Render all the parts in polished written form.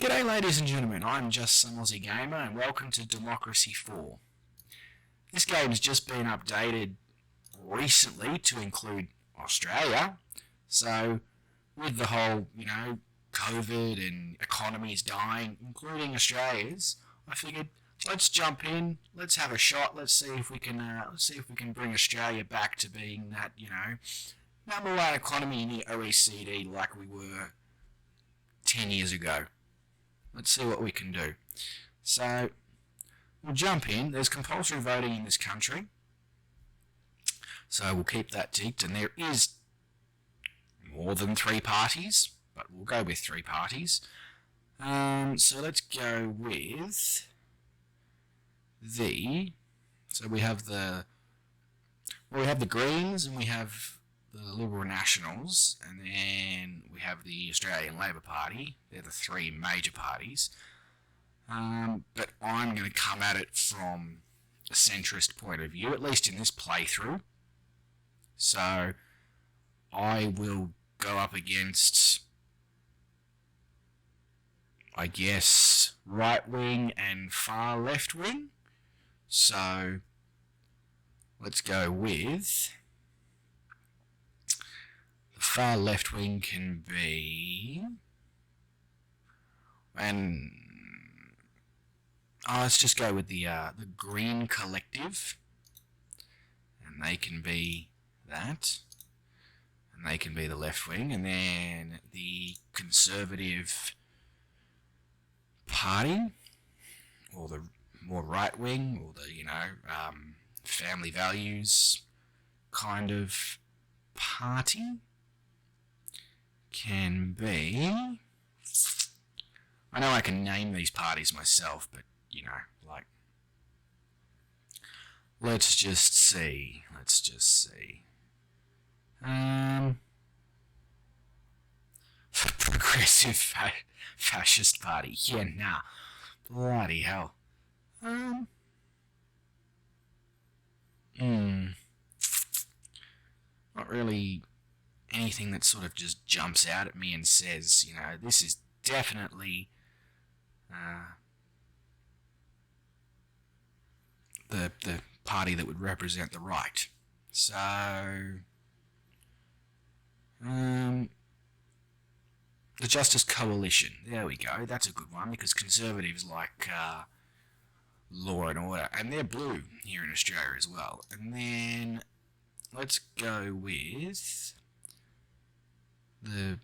G'day ladies and gentlemen, I'm just some Aussie Gamer and welcome to Democracy 4. This game's just been updated recently to include Australia, so with the whole, COVID and economies dying, including Australia's, I figured let's jump in, let's have a shot, let's see if we can bring Australia back to being that, number one economy in the OECD like we were 10 years ago. Let's see what we can do. So, we'll jump in. There's compulsory voting in this country. So we'll keep that ticked. And there is more than 3 parties, but we'll go with 3 parties. So let's go with so we have the Greens and we have the Liberal Nationals, and then we have the Australian Labor Party. They're the 3 major parties. But I'm going to come at it from a centrist point of view, at least in this playthrough. So I will go up against, I guess, right wing and far left wing. So let's go with the far left wing can be, and let's just go with the Green Collective, and they can be that, and they can be the left wing, and then the Conservative Party, or the more right wing, or the family values kind of party can be. I know I can name these parties myself, but let's just see. Progressive Fascist Party. Yeah, nah. Bloody hell. Not really anything that sort of just jumps out at me and says, this is definitely the party that would represent the right. So, the Justice Coalition. There we go. That's a good one because Conservatives like law and order, and they're blue here in Australia as well. And then let's go with the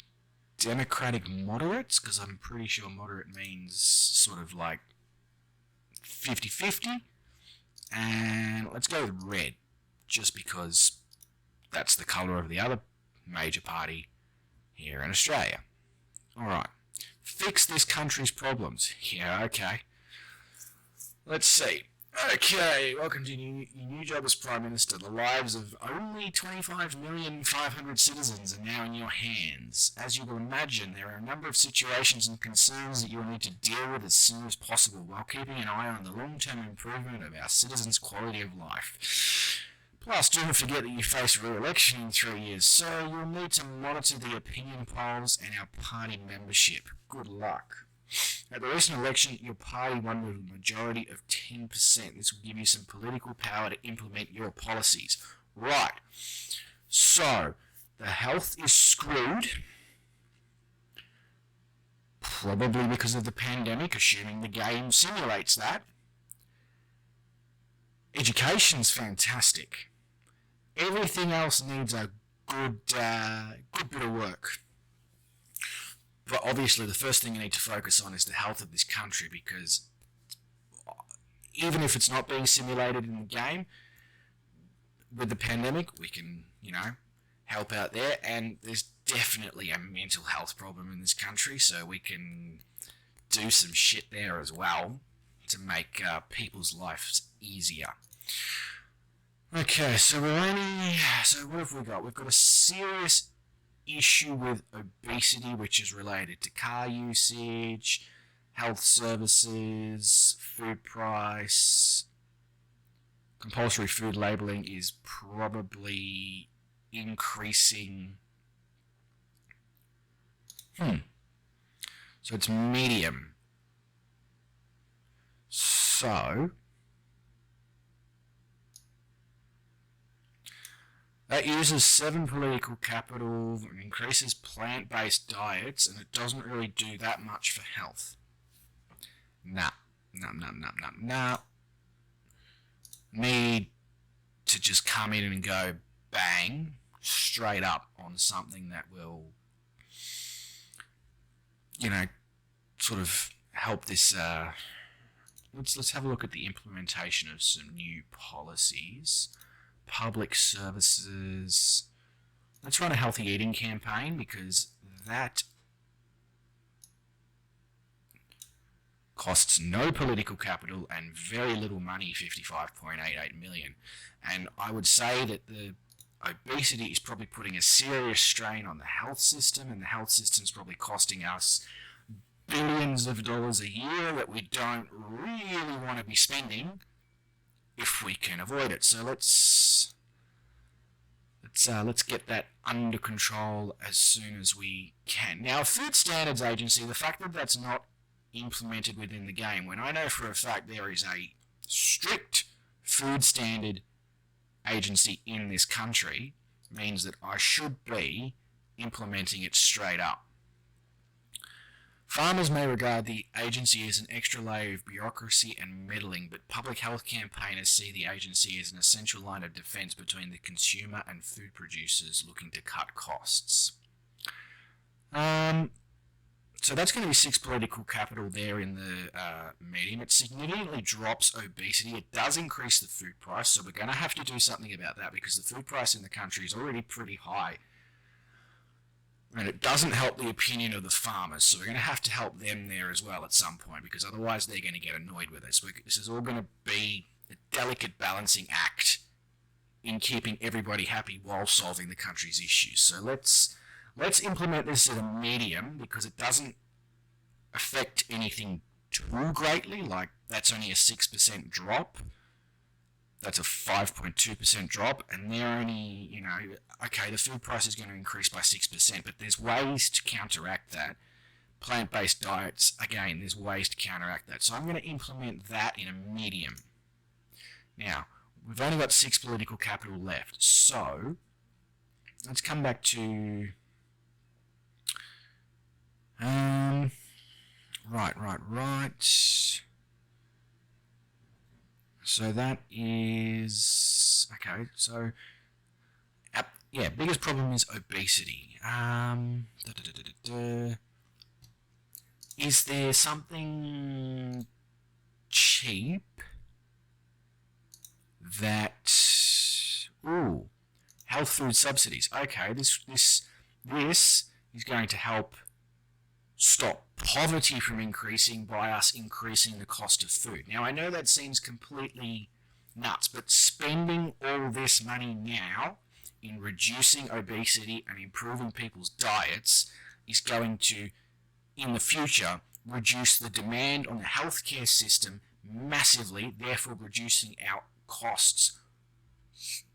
Democratic Moderates, because I'm pretty sure moderate means sort of like 50-50. And let's go with red, just because that's the colour of the other major party here in Australia. Alright, fix this country's problems. Yeah, okay. Let's see. Okay, welcome to your new job as Prime Minister. The lives of only 25,500,000 citizens are now in your hands. As you will imagine, there are a number of situations and concerns that you will need to deal with as soon as possible, while keeping an eye on the long-term improvement of our citizens' quality of life. Plus, don't forget that you face re-election in 3 years, so you'll need to monitor the opinion polls and our party membership. Good luck. At the recent election, your party won with a majority of 10%. This will give you some political power to implement your policies. Right. So, the health is screwed. Probably because of the pandemic, assuming the game simulates that. Education's fantastic. Everything else needs a good bit of work. But obviously the first thing you need to focus on is the health of this country, because even if it's not being simulated in the game, with the pandemic, we can, help out there. And there's definitely a mental health problem in this country, so we can do some shit there as well to make people's lives easier. Okay, so what have we got? We've got a serious issue with obesity, which is related to car usage, health services, food price. Compulsory food labelling is probably increasing. So So it's medium. So that uses 7 political capital, increases plant-based diets, and it doesn't really do that much for health. Nah. Need to just come in and go bang straight up on something that will, sort of help this. Let's have a look at the implementation of some new policies. Public services. Let's run a healthy eating campaign because that costs no political capital and very little money, 55.88 million. And I would say that the obesity is probably putting a serious strain on the health system, and the health system is probably costing us billions of dollars a year that we don't really want to be spending if we can avoid it. So let's get that under control as soon as we can. Now, Food Standards Agency, the fact that that's not implemented within the game, when I know for a fact there is a strict food standard agency in this country, means that I should be implementing it straight up. Farmers may regard the agency as an extra layer of bureaucracy and meddling, but public health campaigners see the agency as an essential line of defence between the consumer and food producers looking to cut costs. So that's going to be 6 political capital there in the medium. It significantly drops obesity. It does increase the food price, so we're going to have to do something about that because the food price in the country is already pretty high. And it doesn't help the opinion of the farmers, so we're going to have to help them there as well at some point, because otherwise they're going to get annoyed with us. This is all going to be a delicate balancing act in keeping everybody happy while solving the country's issues. So let's implement this at a medium, because it doesn't affect anything too greatly. Like, that's only a 6% drop. That's a 5.2% drop, and they're only, okay, the food price is going to increase by 6%, but there's ways to counteract that. Plant-based diets, again, there's ways to counteract that. So I'm going to implement that in a medium. Now, we've only got 6 political capital left, so let's come back to... Right. So that is... Okay, so... biggest problem is obesity. Is there something cheap that... Ooh, health food subsidies. Okay, this is going to help stop poverty from increasing by us increasing the cost of food. Now, I know that seems completely nuts, but spending all this money now in reducing obesity and improving people's diets is going to, in the future, reduce the demand on the healthcare system massively, therefore reducing our costs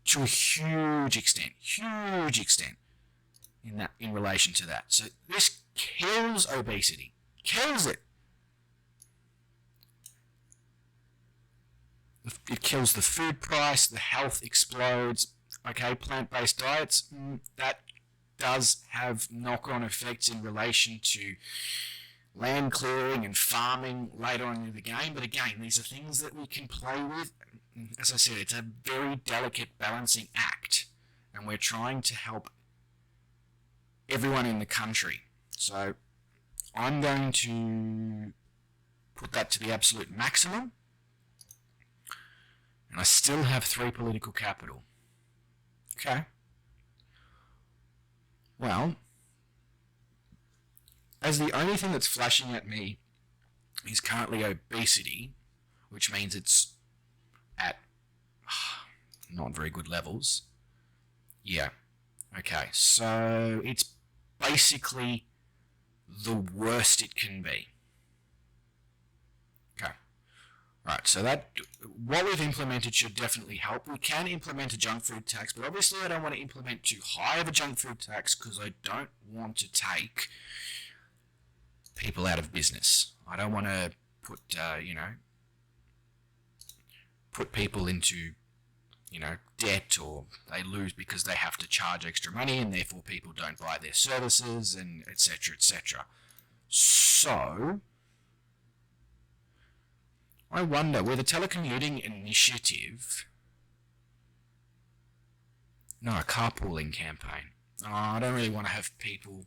to a huge extent in relation to that. So this kills obesity. Kills it. It kills the food price, the health explodes. Okay, plant-based diets, that does have knock-on effects in relation to land clearing and farming later on in the game. But again, these are things that we can play with. As I said, it's a very delicate balancing act, and we're trying to help everyone in the country. So I'm going to put that to the absolute maximum, and I still have 3 political capital. Okay. Well, as the only thing that's flashing at me is currently obesity, which means it's at not very good levels. Yeah. Okay, so it's basically the worst it can be. Okay. Right, so that what we've implemented should definitely help. We can implement a junk food tax, but obviously I don't want to implement too high of a junk food tax because I don't want to take people out of business. I don't want to put, put people into, debt, or they lose because they have to charge extra money and therefore people don't buy their services, and etc., etc. So, I wonder, with a telecommuting initiative, no, a carpooling campaign. Oh, I don't really want to have people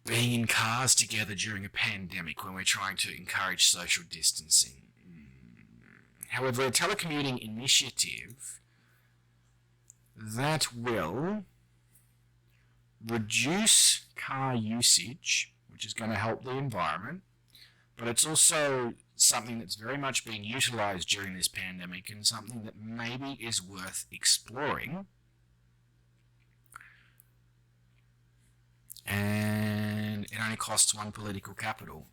being in cars together during a pandemic when we're trying to encourage social distancing. However, a telecommuting initiative that will reduce car usage, which is going to help the environment, but it's also something that's very much being utilised during this pandemic and something that maybe is worth exploring. And it only costs one political capital.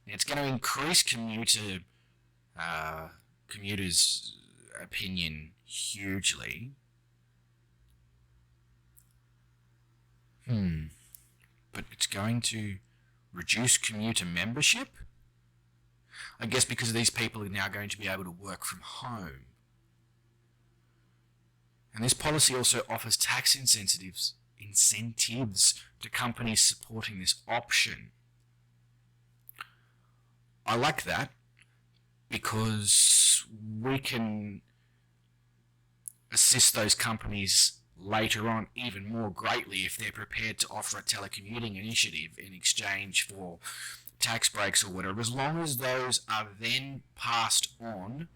Now, it's going to increase commuters' opinion hugely. But it's going to reduce commuter membership? I guess because these people are now going to be able to work from home. And this policy also offers tax incentives to companies supporting this option. I like that because we can assist those companies later on even more greatly if they're prepared to offer a telecommuting initiative in exchange for tax breaks or whatever, as long as those are then passed on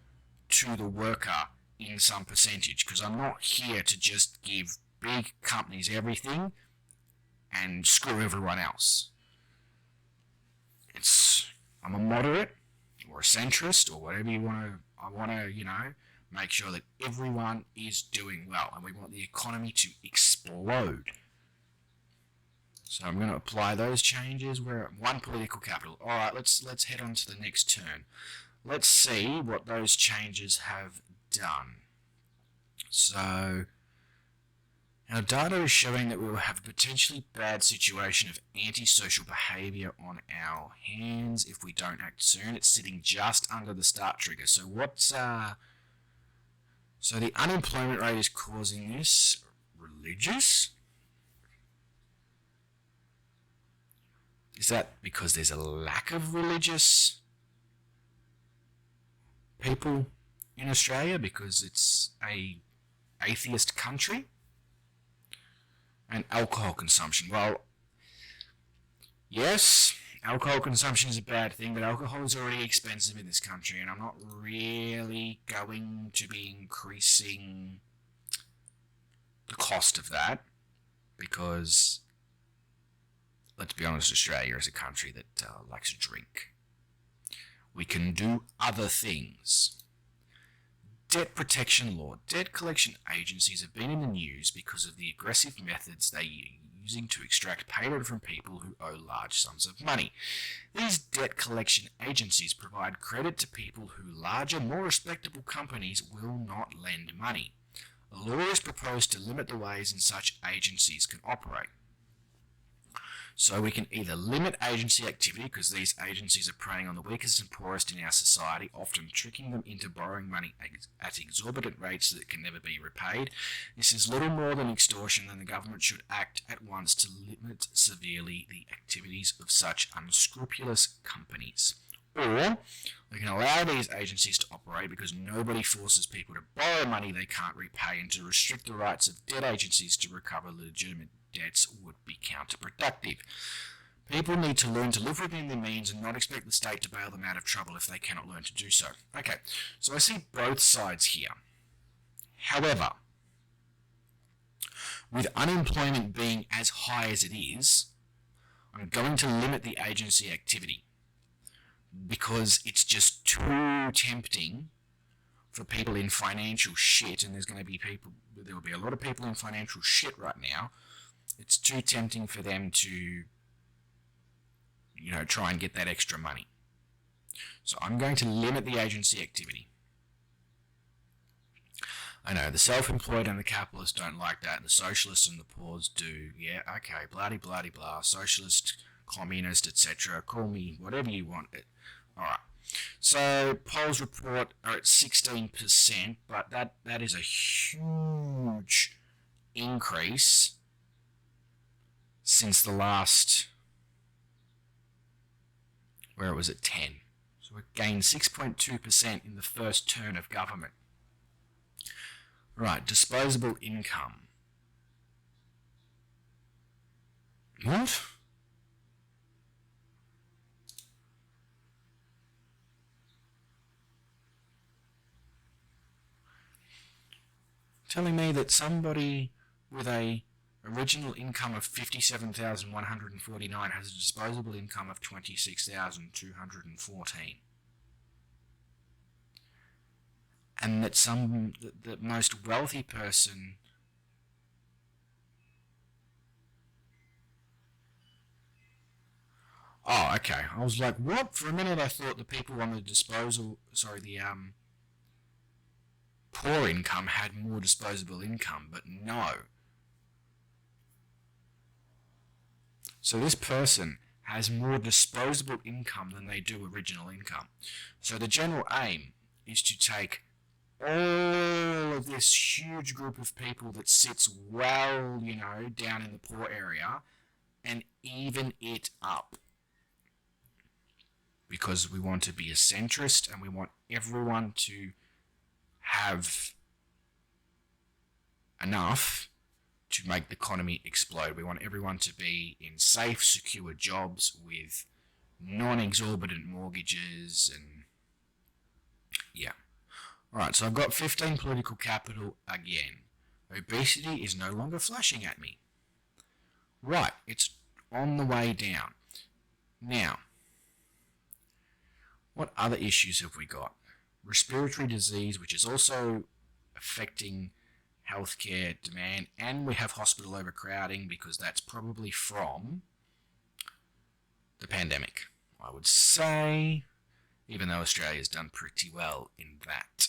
to the worker in some percentage, because I'm not here to just give big companies everything and screw everyone else. I'm a moderate or a centrist or whatever you want to. I want to, make sure that everyone is doing well, and we want the economy to explode. So I'm going to apply those changes. We're at one political capital. All right, let's head on to the next turn. Let's see what those changes have done. So our data is showing that we will have a potentially bad situation of antisocial behaviour on our hands if we don't act soon. It's sitting just under the start trigger. So so the unemployment rate is causing this. Religious? Is that because there's a lack of religious people in Australia because it's a atheist country? And alcohol consumption. Well, yes, alcohol consumption is a bad thing, but alcohol is already expensive in this country, and I'm not really going to be increasing the cost of that because, let's be honest, Australia is a country that likes to drink. We can do other things. Debt protection law. Debt collection agencies have been in the news because of the aggressive methods they are using to extract payment from people who owe large sums of money. These debt collection agencies provide credit to people who larger, more respectable companies will not lend money. A law is proposed to limit the ways in such agencies can operate. So we can either limit agency activity, because these agencies are preying on the weakest and poorest in our society, often tricking them into borrowing money at exorbitant rates that can never be repaid. This is little more than extortion, and the government should act at once to limit severely the activities of such unscrupulous companies. Or we can allow these agencies to operate because nobody forces people to borrow money they can't repay, and to restrict the rights of debt agencies to recover legitimate debts would be counterproductive. People need to learn to live within their means and not expect the state to bail them out of trouble if they cannot learn to do so. Okay, so I see both sides here. However, with unemployment being as high as it is, I'm going to limit the agency activity because it's just too tempting for people in financial shit, and there will be a lot of people in financial shit right now. It's too tempting for them to, try and get that extra money. So I'm going to limit the agency activity. I know, the self-employed and the capitalists don't like that, and the socialists and the poors do. Yeah, okay, bloody, bloody, blah. Socialist communist, etc. Call me whatever you want. Alright. So polls report are at 16%, but that is a huge increase since the last, where it was at 10. So it gained 6.2% in the first turn of government. Right, disposable income. What? Telling me that somebody with a original income of 57,149 has a disposable income of 26,214. And that the most wealthy person Oh, okay. I was like, what? For a minute I thought the people on the poor income had more disposable income, but no. So this person has more disposable income than they do original income. So the general aim is to take all of this huge group of people that sits well, down in the poor area and even it up. Because we want to be a centrist and we want everyone to have enough to make the economy explode. We want everyone to be in safe, secure jobs with non-exorbitant mortgages and yeah. Alright, so I've got 15 political capital again. Obesity is no longer flashing at me. Right, it's on the way down. Now, what other issues have we got? Respiratory disease, which is also affecting healthcare demand, and we have hospital overcrowding because that's probably from the pandemic, I would say, even though Australia's done pretty well in that.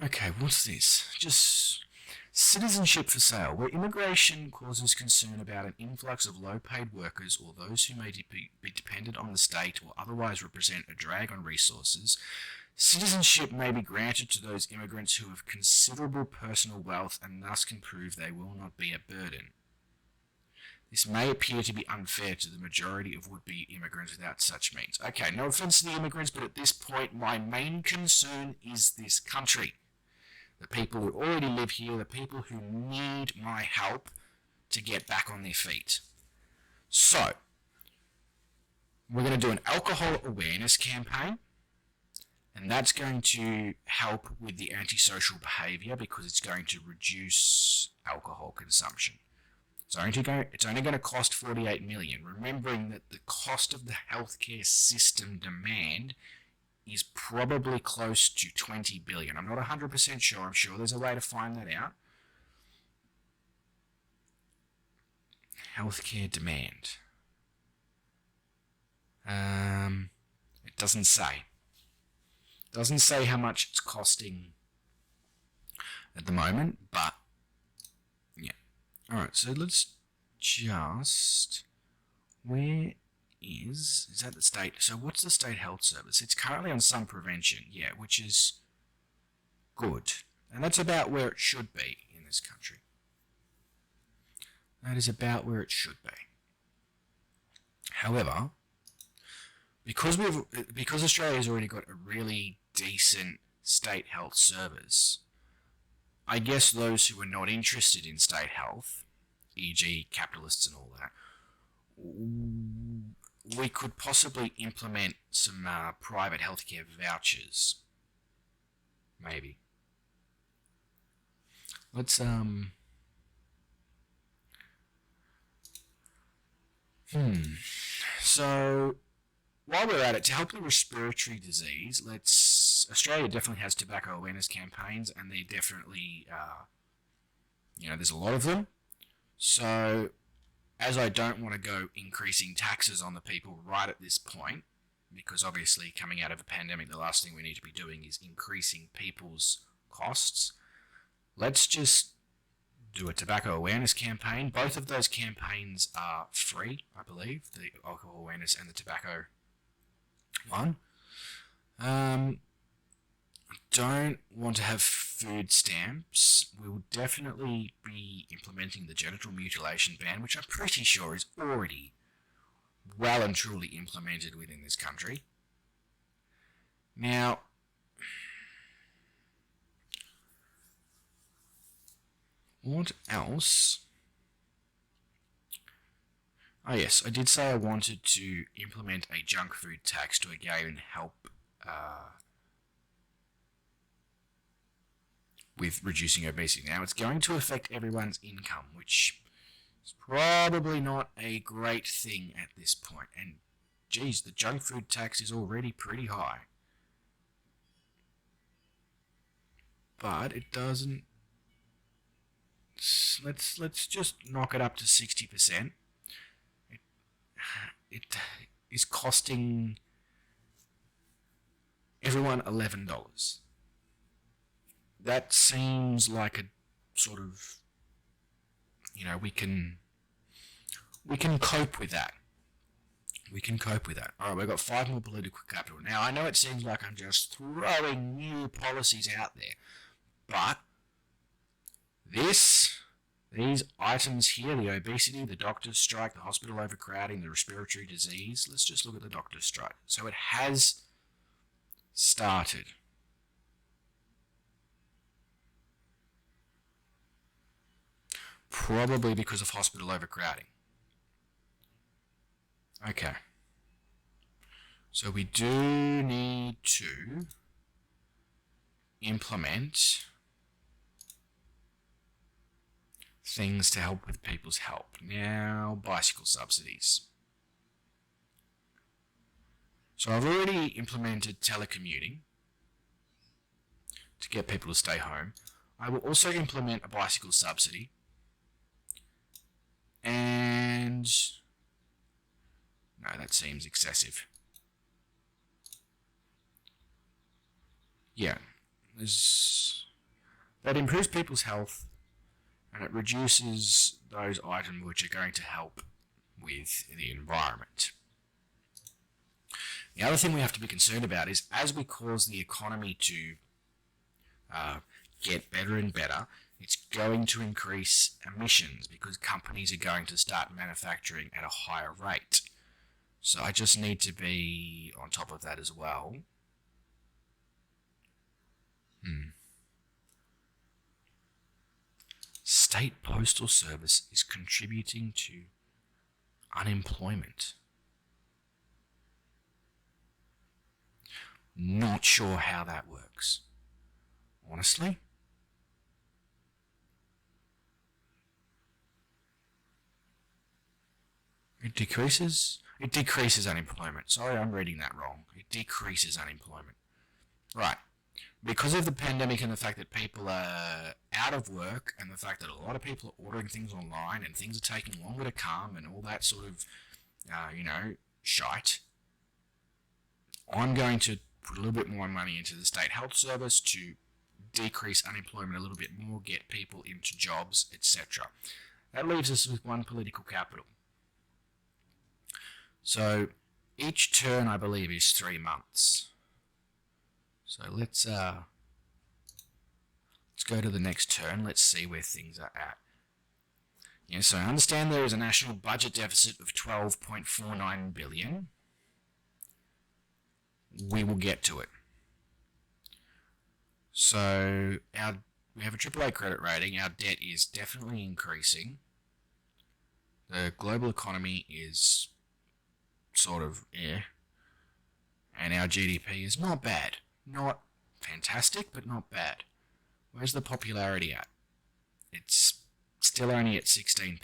Okay, what's this? Just citizenship for sale, where immigration causes concern about an influx of low-paid workers or those who may be dependent on the state or otherwise represent a drag on resources. Citizenship may be granted to those immigrants who have considerable personal wealth and thus can prove they will not be a burden. This may appear to be unfair to the majority of would-be immigrants without such means. Okay, no offence to the immigrants, but at this point my main concern is this country. The people who already live here, the people who need my help to get back on their feet. So, we're going to do an alcohol awareness campaign, and that's going to help with the antisocial behaviour because it's going to reduce alcohol consumption. It's only going to cost 48 million, remembering that the cost of the healthcare system demand is probably close to 20 billion. I'm not 100% sure. I'm sure there's a way to find that out. Healthcare demand. It doesn't say. It doesn't say how much it's costing at the moment, but yeah. Alright, so let's just... Where is that the state? So what's the state health service? It's currently on some prevention, yeah, which is good. And that's about where it should be in this country. That is about where it should be. However, because Australia's already got a really decent state health service, I guess those who are not interested in state health, e.g. capitalists and all that, we could possibly implement some private healthcare vouchers. Maybe. Let's So while we're at it, to help the respiratory disease, Australia definitely has tobacco awareness campaigns, and they definitely there's a lot of them. So as I don't want to go increasing taxes on the people right at this point, because obviously coming out of a pandemic, the last thing we need to be doing is increasing people's costs. Let's just do a tobacco awareness campaign. Both of those campaigns are free, I believe, the alcohol awareness and the tobacco one. Don't want to have food stamps. We will definitely be implementing the genital mutilation ban, which I'm pretty sure is already well and truly implemented within this country. Now, what else? Oh yes, I did say I wanted to implement a junk food tax to again help with reducing obesity. Now, it's going to affect everyone's income, which is probably not a great thing at this point. And geez, the junk food tax is already pretty high. But it doesn't. Let's just knock it up to 60%. It is costing everyone $11. That seems like a sort of, we can cope with that. We can cope with that. All right, we've got 5 more political capital. Now, I know it seems like I'm just throwing new policies out there, but these items here, the obesity, the doctor's strike, the hospital overcrowding, the respiratory disease, let's just look at the doctor's strike. So it has started. Probably because of hospital overcrowding. Okay. So we do need to implement things to help with people's health. Now, bicycle subsidies. So I've already implemented telecommuting to get people to stay home. I will also implement a bicycle subsidy. And no, that seems excessive. Yeah, that improves people's health and it reduces those items which are going to help with the environment. The other thing we have to be concerned about is as we cause the economy to get better and better, it's going to increase emissions because companies are going to start manufacturing at a higher rate. So I just need to be on top of that as well. State Postal Service is contributing to unemployment. Not sure how that works, honestly. It decreases unemployment. Sorry, I'm reading that wrong. It decreases unemployment. Right. Because of the pandemic and the fact that people are out of work and the fact that a lot of people are ordering things online and things are taking longer to come and all that sort of, shite, I'm going to put a little bit more money into the State Health Service to decrease unemployment a little bit more, get people into jobs, etc. That leaves us with 1 political capital. So each turn, I believe, is 3 months. So let's go to the next turn. Let's see where things are at. Yeah, so I understand there is a national budget deficit of $12.49 billion. We will get to it. So we have a AAA credit rating. Our debt is definitely increasing. The global economy is sort of and our GDP is not bad. Not fantastic, but not bad. Where's the popularity at? It's still only at 16%.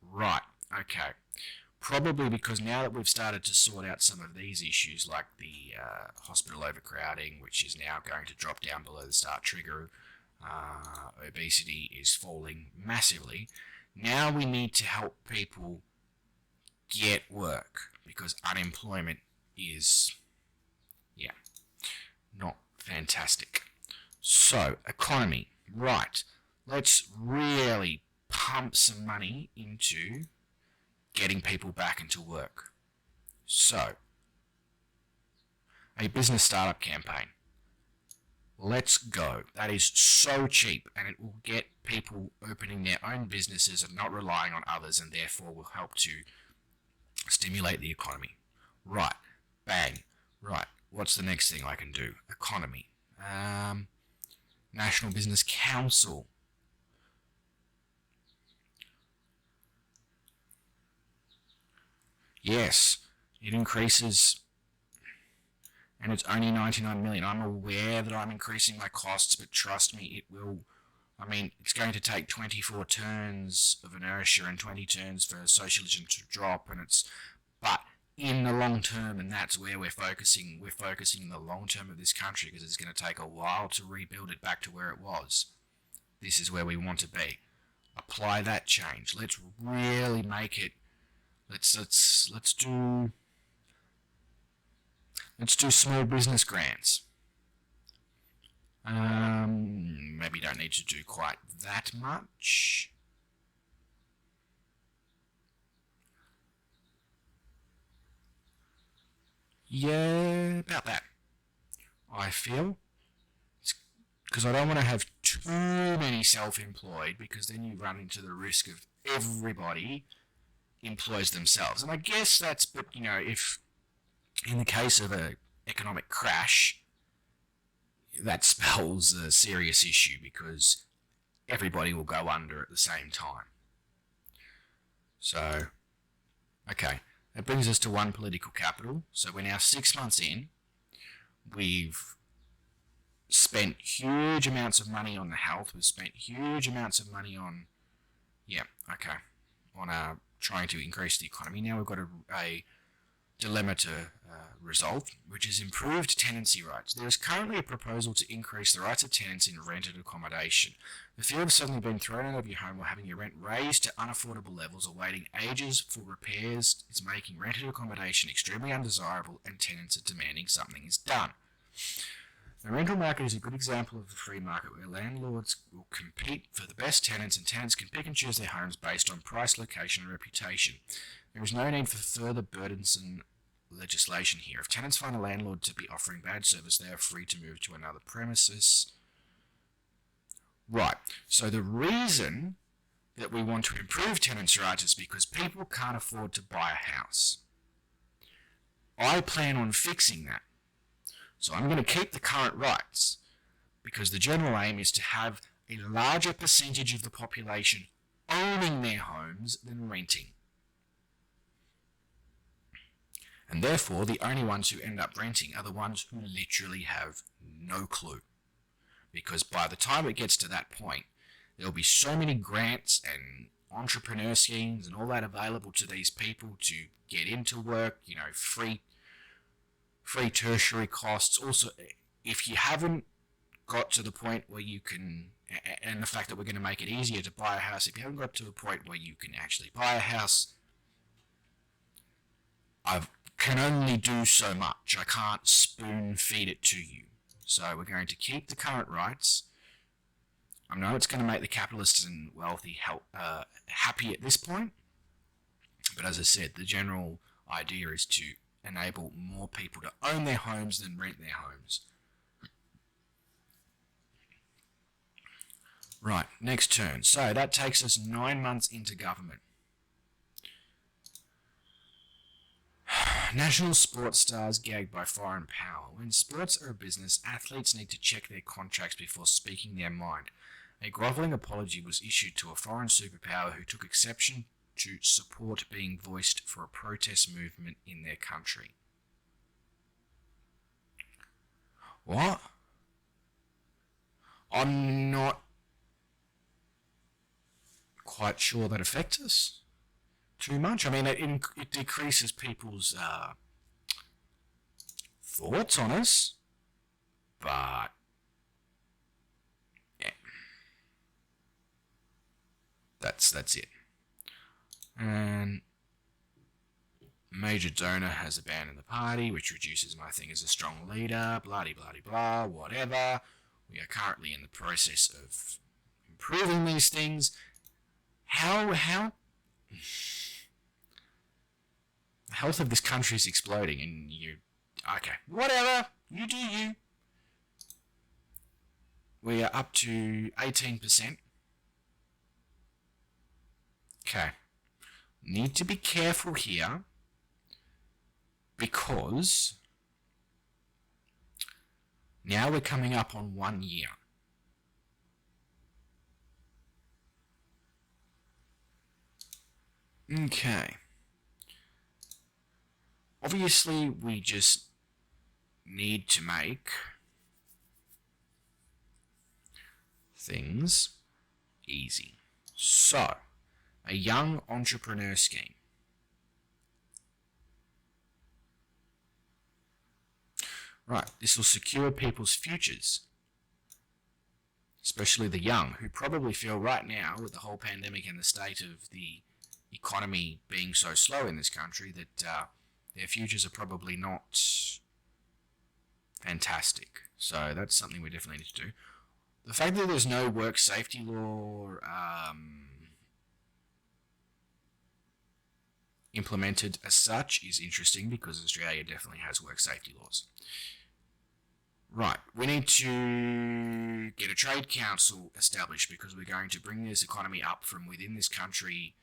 Right, okay. Probably because now that we've started to sort out some of these issues, like the hospital overcrowding, which is now going to drop down below the start trigger, obesity is falling massively. Now we need to help people get work because unemployment is, not fantastic. So, economy, right. Let's really pump some money into getting people back into work. So, a business startup campaign. Let's go. That is so cheap, and it will get people opening their own businesses and not relying on others, and therefore will help to stimulate the economy. Right. Bang. Right. What's the next thing I can do? Economy. National Business Council. Yes, it increases, and it's only 99 million. I'm aware that I'm increasing my costs, but trust me, it will. I mean, it's going to take 24 turns of inertia and 20 turns for socialism to drop, but in the long term, and that's where we're focusing. We're focusing in the long term of this country because it's going to take a while to rebuild it back to where it was. This is where we want to be. Apply that change. Let's really make it. Let's do small business grants. Maybe don't need to do quite that much. Yeah, about that. I feel. Because I don't want to have too many self-employed, because then you run into the risk of everybody employs themselves. And I guess that's, but if in the case of an economic crash, that spells a serious issue because everybody will go under at the same time. So, okay, that brings us to one political capital. So we're now 6 months in. We've spent huge amounts of money on the health. We've spent huge amounts of money on, on trying to increase the economy. Now we've got a dilemma to resolve, which is improved tenancy rights. There is currently a proposal to increase the rights of tenants in rented accommodation. The fear of suddenly being thrown out of your home or having your rent raised to unaffordable levels or waiting ages for repairs is making rented accommodation extremely undesirable, and tenants are demanding something is done. The rental market is a good example of the free market where landlords will compete for the best tenants, and tenants can pick and choose their homes based on price, location, and reputation. There is no need for further burdensome legislation here. If tenants find a landlord to be offering bad service, they are free to move to another premises. Right, so the reason that we want to improve tenants' rights is because people can't afford to buy a house. I plan on fixing that. So I'm going to keep the current rights because the general aim is to have a larger percentage of the population owning their homes than renting. And therefore, the only ones who end up renting are the ones who literally have no clue. Because by the time it gets to that point, there'll be so many grants and entrepreneur schemes and all that available to these people to get into work, free tertiary costs. Also, if you haven't got to the point where you can, and the fact that we're going to make it easier to buy a house, if you haven't got to a point where you can actually buy a house, I can only do so much. I can't spoon feed it to you. So we're going to keep the current rights. I know it's going to make the capitalists and wealthy happy at this point, but as I said, the general idea is to enable more people to own their homes than rent their homes. Right, next turn. So that takes us 9 months into government. National sports stars gagged by foreign power. When sports are a business, athletes need to check their contracts before speaking their mind. A grovelling apology was issued to a foreign superpower who took exception to support being voiced for a protest movement in their country. What? I'm not quite sure that affects us too much. I mean, it decreases people's thoughts on us, but yeah, that's it. And major donor has abandoned the party, which reduces my thing as a strong leader, blah, whatever. We are currently in the process of improving these things. how the health of this country is exploding, and you, okay, whatever, you do you. We are up to 18%. Okay. Need to be careful here because now we're coming up on 1 year. Okay. Obviously, we just need to make things easy. So, a young entrepreneur scheme. Right, this will secure people's futures, especially the young, who probably feel right now, with the whole pandemic and the state of the economy being so slow in this country, that their futures are probably not fantastic. So that's something we definitely need to do. The fact that there's no work safety law implemented as such is interesting, because Australia definitely has work safety laws. Right, we need to get a trade council established, because we're going to bring this economy up from within this country,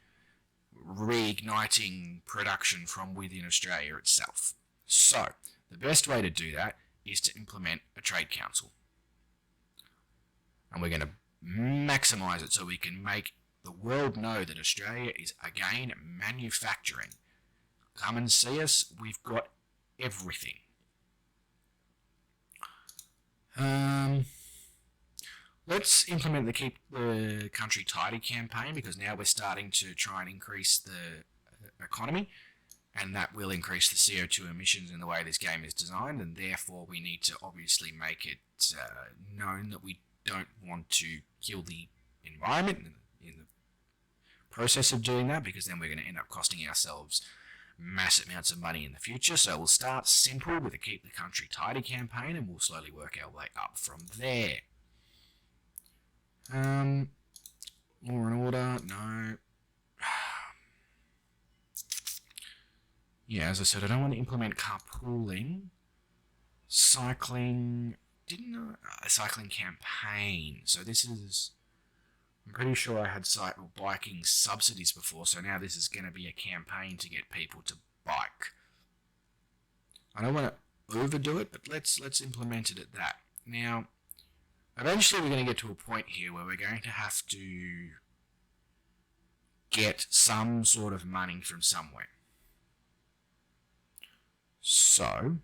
reigniting production from within Australia itself. So, the best way to do that is to implement a trade council. And we're going to maximise it so we can make the world know that Australia is again manufacturing. Come and see us, we've got everything. Let's implement the Keep the Country Tidy campaign, because now we're starting to try and increase the economy, and that will increase the CO2 emissions in the way this game is designed, and therefore we need to obviously make it known that we don't want to kill the environment in the process of doing that, because then we're going to end up costing ourselves massive amounts of money in the future. So we'll start simple with a Keep the Country Tidy campaign, and we'll slowly work our way up from there. Law and order, no. Yeah, as I said, I don't want to implement carpooling. Cycling, a cycling campaign. So this is, I'm pretty sure I had biking subsidies before, so now this is going to be a campaign to get people to bike. I don't want to overdo it, but let's implement it at that. Now, eventually we're going to get to a point here where we're going to have to get some sort of money from somewhere. So,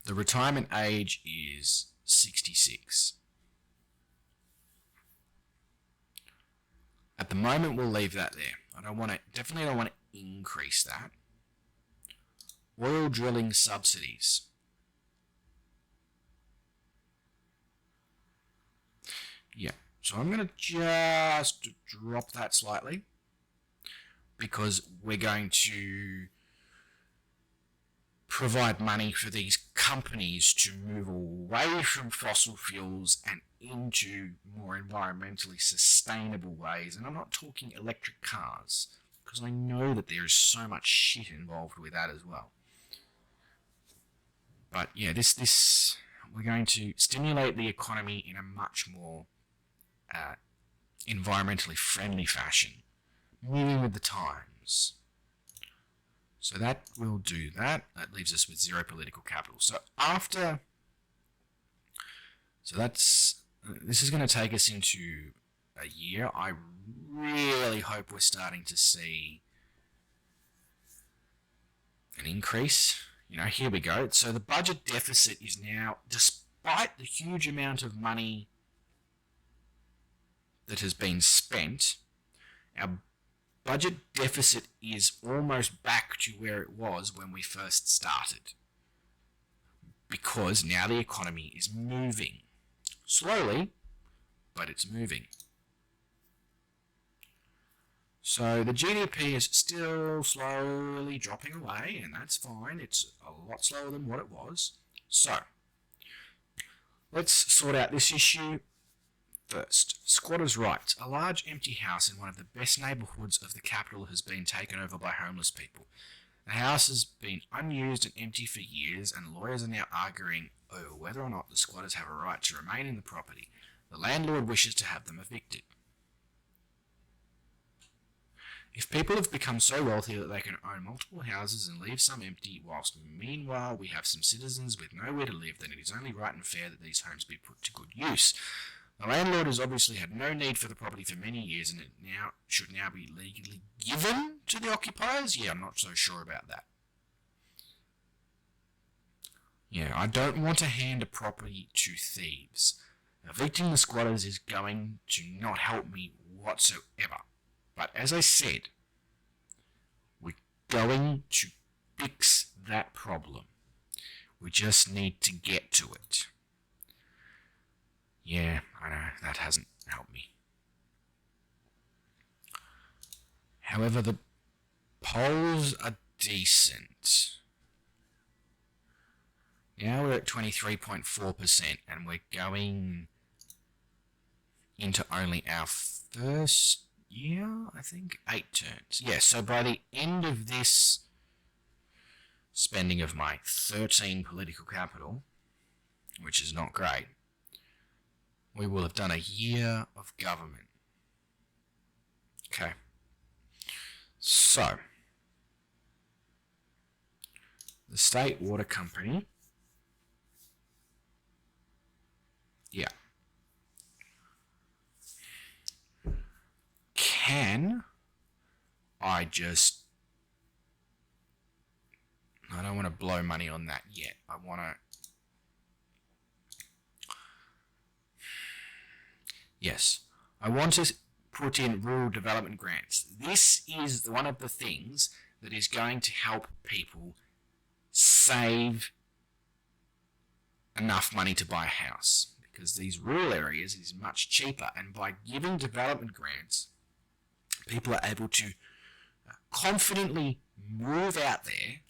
the retirement age is 66. At the moment, we'll leave that there. Definitely don't want to increase that. Oil drilling subsidies. Yeah, so I'm going to just drop that slightly, because we're going to provide money for these companies to move away from fossil fuels and into more environmentally sustainable ways. And I'm not talking electric cars, because I know that there is so much shit involved with that as well. But yeah, this we're going to stimulate the economy in a much more environmentally friendly fashion, moving with the times. So that will do that. That leaves us with zero political capital. So this is going to take us into a year. I really hope we're starting to see an increase. Here we go. So the budget deficit is now, despite the huge amount of money that has been spent, our budget deficit is almost back to where it was when we first started, because now the economy is moving. Slowly, but it's moving. So the GDP is still slowly dropping away, and that's fine. It's a lot slower than what it was. So, let's sort out this issue. First, squatters' rights. A large empty house in one of the best neighbourhoods of the capital has been taken over by homeless people. The house has been unused and empty for years, and lawyers are now arguing over whether or not the squatters have a right to remain in the property. The landlord wishes to have them evicted. If people have become so wealthy that they can own multiple houses and leave some empty, whilst meanwhile we have some citizens with nowhere to live, then it is only right and fair that these homes be put to good use. The landlord has obviously had no need for the property for many years, and it should now be legally given to the occupiers? Yeah, I'm not so sure about that. Yeah, I don't want to hand a property to thieves. Evicting the squatters is going to not help me whatsoever. But as I said, we're going to fix that problem. We just need to get to it. Yeah, I know, that hasn't helped me. However, the polls are decent. Now we're at 23.4%, and we're going into only our first year, I think, 8 turns. Yeah, so by the end of this spending of my 13 political capital, which is not great, we will have done a year of government. Okay. So, the State Water Company, yeah, can I don't want to blow money on that yet. I want to, yes, I want to put in rural development grants. This is one of the things that is going to help people save enough money to buy a house, because these rural areas is much cheaper, and by giving development grants, people are able to confidently move out there,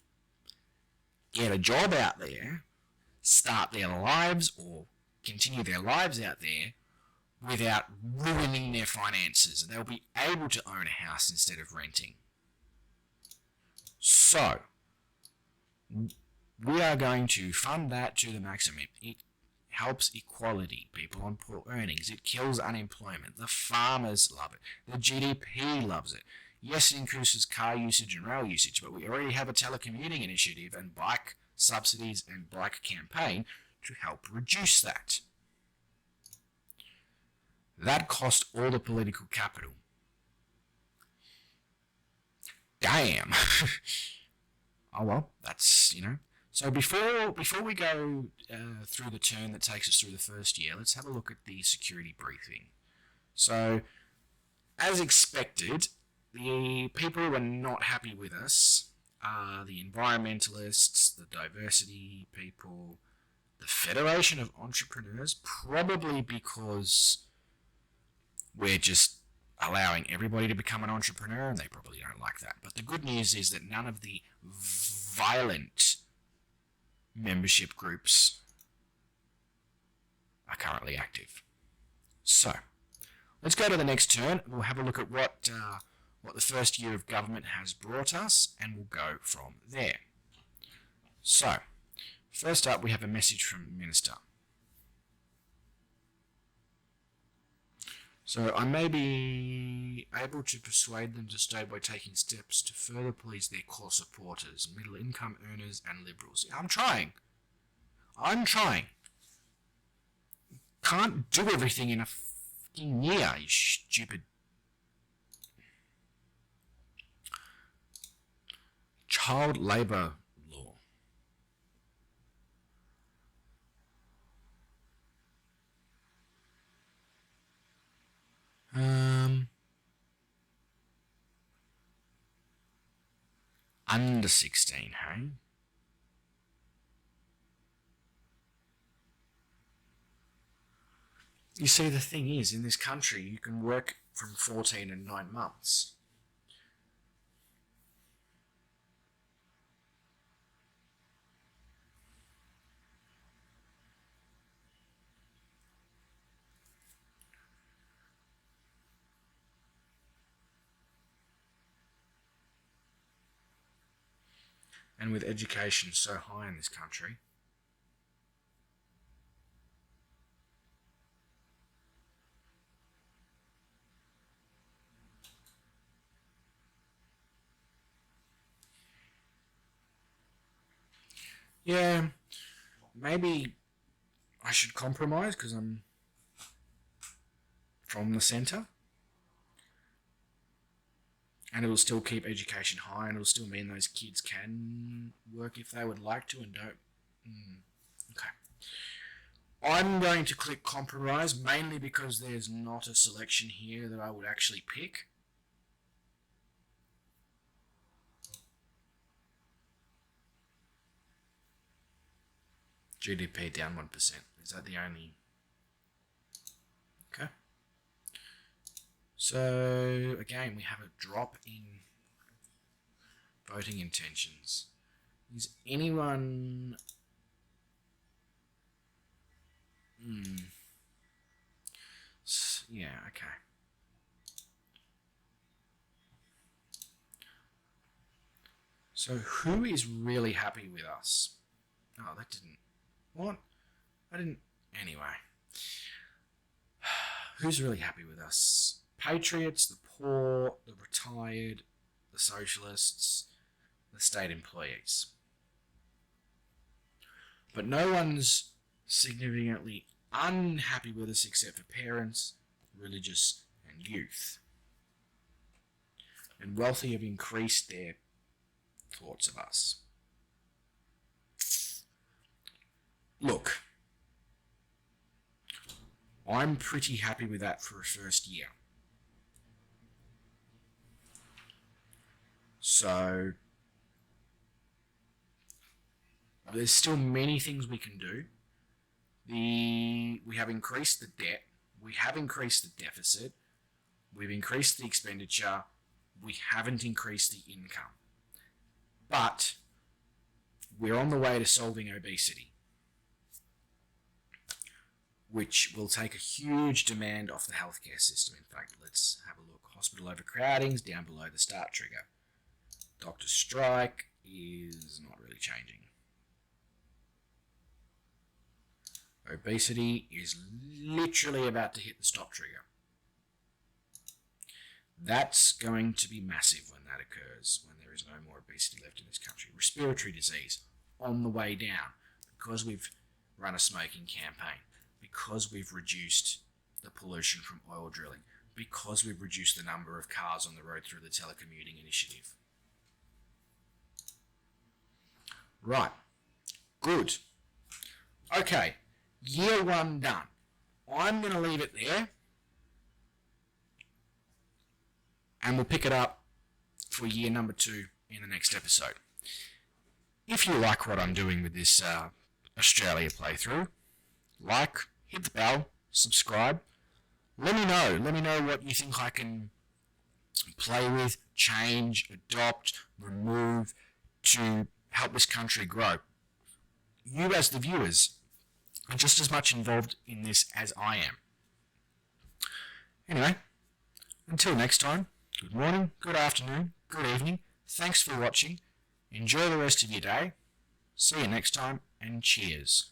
get a job out there, start their lives or continue their lives out there without ruining their finances. They'll be able to own a house instead of renting. So, we are going to fund that to the maximum. It helps equality, people on poor earnings. It kills unemployment. The farmers love it. The GDP loves it. Yes, it increases car usage and rail usage, but we already have a telecommuting initiative and bike subsidies and bike campaign to help reduce that. That cost all the political capital. Damn. Oh well, that's, So before we go through the turn that takes us through the first year, let's have a look at the security briefing. So, as expected, the people who are not happy with us are the environmentalists, the diversity people, the Federation of Entrepreneurs, probably because we're just allowing everybody to become an entrepreneur, and they probably don't like that. But the good news is that none of the violent membership groups are currently active. So, let's go to the next turn. We'll have a look at what the first year of government has brought us, and we'll go from there. So, first up, we have a message from the Minister. So, I may be able to persuade them to stay by taking steps to further please their core supporters, middle-income earners and Liberals. I'm trying. Can't do everything in a fucking year, you stupid child labour law. Under 16, hey? You see, the thing is, in this country, you can work from 14 and 9 months. And with education so high in this country, yeah, maybe I should compromise because I'm from the centre. And it'll still keep education high, and it'll still mean those kids can work if they would like to and don't. Okay. I'm going to click compromise, mainly because there's not a selection here that I would actually pick. GDP down 1%. Is that the only... Okay. So, again, we have a drop in voting intentions. Is anyone... Yeah, okay. So, who is really happy with us? Oh, that didn't... What? I didn't... Anyway. Who's really happy with us? Patriots, the poor, the retired, the socialists, the state employees. But no one's significantly unhappy with us except for parents, religious, and youth. And wealthy have increased their thoughts of us. Look, I'm pretty happy with that for a first year. So, there's still many things we can do. We have increased the debt. We have increased the deficit. We've increased the expenditure. We haven't increased the income. But we're on the way to solving obesity, which will take a huge demand off the healthcare system. In fact, let's have a look. Hospital overcrowding's down below the start trigger. Doctor strike is not really changing. Obesity is literally about to hit the stop trigger. That's going to be massive when that occurs, when there is no more obesity left in this country. Respiratory disease on the way down because we've run a smoking campaign, because we've reduced the pollution from oil drilling, because we've reduced the number of cars on the road through the telecommuting initiative. Right. Good. Okay. Year one done. I'm going to leave it there. And we'll pick it up for year number 2 in the next episode. If you like what I'm doing with this Australia playthrough, like, hit the bell, subscribe. Let me know. Let me know what you think I can play with, change, adopt, remove to help this country grow. You as the viewers are just as much involved in this as I am. Anyway, until next time, good morning, good afternoon, good evening. Thanks for watching. Enjoy the rest of your day. See you next time, and cheers.